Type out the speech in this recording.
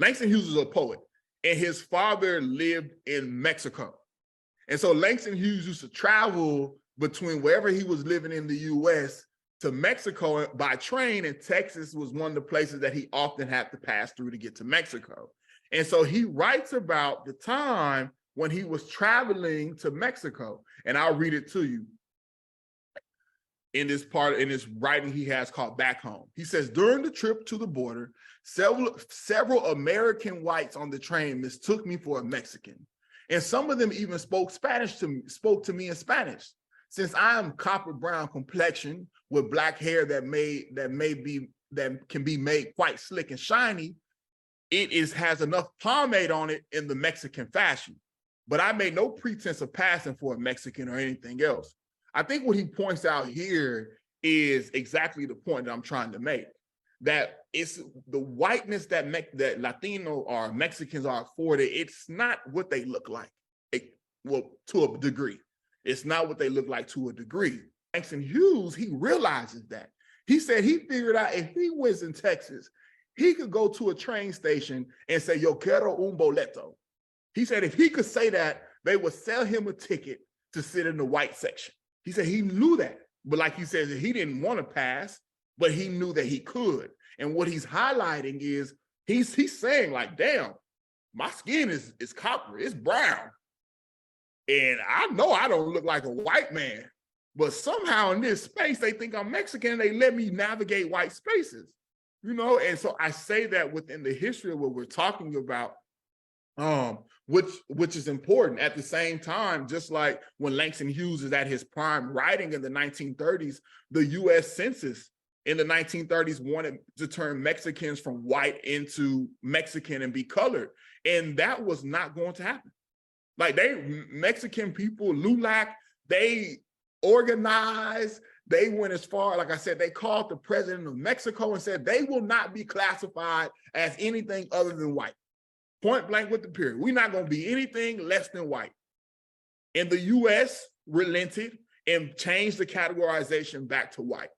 Langston Hughes is a poet, and his father lived in Mexico. And so Langston Hughes used to travel between wherever he was living in the US to Mexico by train, and Texas was one of the places that he often had to pass through to get to Mexico. And so he writes about the time when he was traveling to Mexico, and I'll read it to you. In this writing he has called Back Home. He says, during the trip to the border, several American whites on the train mistook me for a Mexican. And some of them even spoke to me in Spanish. Since I am copper brown complexion with black hair that can be made quite slick and shiny, has enough pomade on it in the Mexican fashion. But I made no pretense of passing for a Mexican or anything else. I think what he points out here is exactly the point that I'm trying to make, that it's the whiteness that Latino or Mexicans are afforded. It's not what they look like, well, to a degree. It's not what they look like to a degree. Langston Hughes, he realizes that. He said he figured out if he was in Texas, he could go to a train station and say, yo quiero un boleto. He said if he could say that, they would sell him a ticket to sit in the white section. He said he knew that, but like he says, he didn't want to pass, but he knew that he could. And what he's highlighting is he's saying like, damn, my skin is copper, it's brown. And I know I don't look like a white man, but somehow in this space, they think I'm Mexican and they let me navigate white spaces, you know? And so I say that within the history of what we're talking about, which is important. At the same time, just like when Langston Hughes is at his prime writing in the 1930s, the US Census in the 1930s wanted to turn Mexicans from white into Mexican and be colored. And that was not going to happen. Like Mexican people, LULAC, they organized, they went as far, like I said, they called the president of Mexico and said they will not be classified as anything other than white. Point blank with the period. We're not going to be anything less than white. And the US relented and changed the categorization back to white.